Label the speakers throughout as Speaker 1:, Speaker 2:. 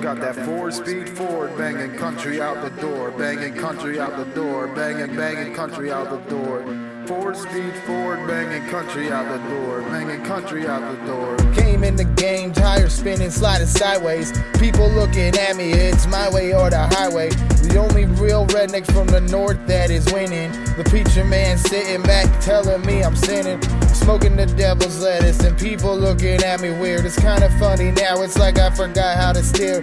Speaker 1: Got that 4-speed Ford, banging country out the door, banging country out the door, banging country out the door. 4-speed Ford, banging country out the door, banging country out the door.
Speaker 2: Came in the game, tires spinning, sliding sideways. People looking at me, it's my way or the highway. The only real redneck from the north that is winning. The preacher man sitting back telling me I'm sinning. Smoking the devil's lettuce and people looking at me weird. It's kind of funny now, it's like I forgot how to steer.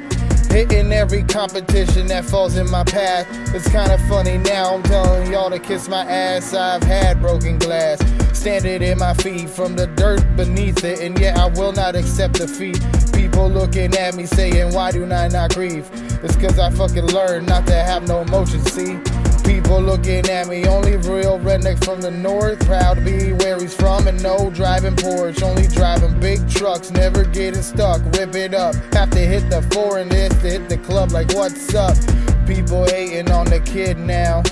Speaker 2: Hitting every competition that falls in my path. It's kind of funny now, I'm telling y'all to kiss my ass. I've had broken glass, standing in my feet from the dirt beneath it, and yet I will not accept defeat. People looking at me saying, why do I not grieve? It's cause I fucking learned not to have no emotion, see? People looking at me, only real redneck from the north. Proud to be where he's from and no driving Porsche. Only driving big trucks, never getting stuck. Whip it up, have to hit the foreign this to hit the club like what's up? People hating on the kid now.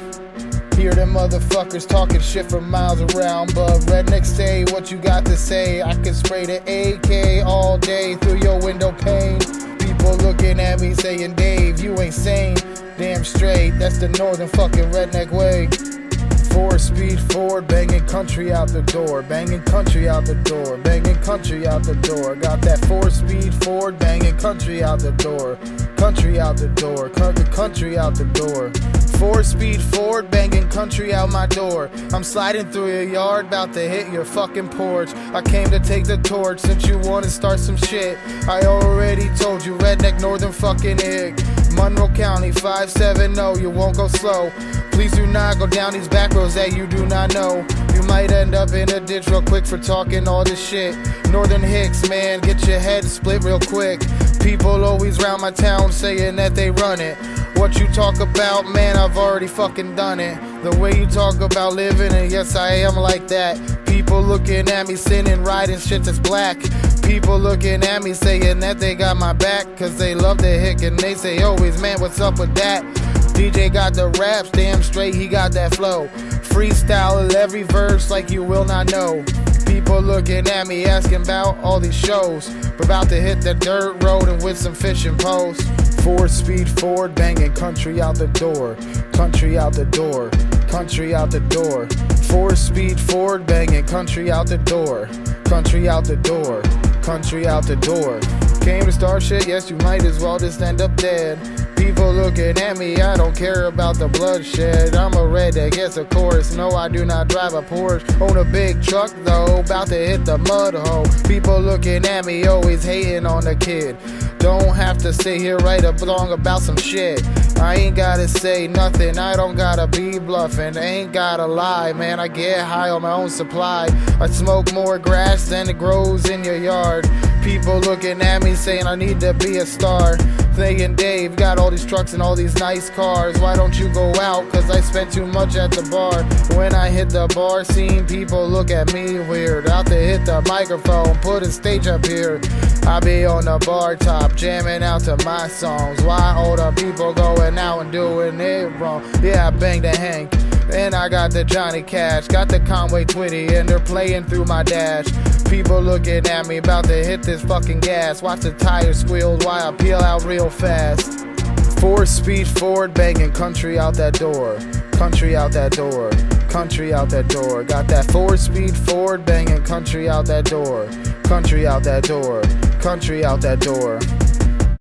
Speaker 2: Hear them motherfuckers talking shit for miles around. But rednecks say what you got to say. I can spray the AK all day through your window pane. People looking at me saying, Dave, you ain't sane. Damn straight, that's the northern fucking redneck way. 4-speed Ford, banging country out the door, banging country out the door, banging country out the door. Got that 4-speed Ford, banging country out the door, country out the door, country out the door. 4-speed Ford, banging country out my door. I'm sliding through your yard, about to hit your fucking porch. I came to take the torch since you wanna start some shit. I already told you, redneck northern fucking egg. Monroe County 570, you won't go slow. Please do not go down these back roads that you do not know. You might end up in a ditch real quick for talking all this shit. Northern Hicks, man, get your head split real quick. People always round my town saying that they run it. What you talk about, man, I've already fucking done it. The way you talk about living, and yes, I am like that. People looking at me sinning, riding shit that's black. People looking at me saying that they got my back, cause they love the hick and they say always, man, what's up with that? DJ got the raps, damn straight, he got that flow. Freestyle every verse like you will not know. People looking at me asking about all these shows. We're about to hit the dirt road and with some fishing posts. 4-speed Ford, banging country out the door, country out the door, country out the door. 4-speed Ford, banging country out the door, country out the door, country out the door. Came to start shit, yes, you might as well just end up dead. People looking at me, I don't care about the bloodshed. I'm a redneck, yes of course, no I do not drive a Porsche. Own a big truck though, about to hit the mud hole. People looking at me, always hating on the kid. Don't have to sit here right along about some shit. I ain't gotta say nothing, I don't gotta be bluffing. Ain't gotta lie, man, I get high on my own supply. I smoke more grass than it grows in your yard. People looking at me saying I need to be a star. Thinking Dave got all these trucks and all these nice cars. Why don't you go out? Cause I spent too much at the bar. When I hit the bar scene, people look at me weird. Out to hit the microphone, put a stage up here. I be on the bar top, jamming out to my songs. Why all the people going out and doing it wrong? Yeah, I bang the Hank. And I got the Johnny Cash, got the Conway Twitty, and they're playing through my dash. People looking at me, about to hit this fucking gas. Watch the tires squeal while I peel out real fast. 4-speed Ford, banging country out that door, country out that door, country out that door. Got that 4-speed Ford, banging country out that door, country out that door, country out that door.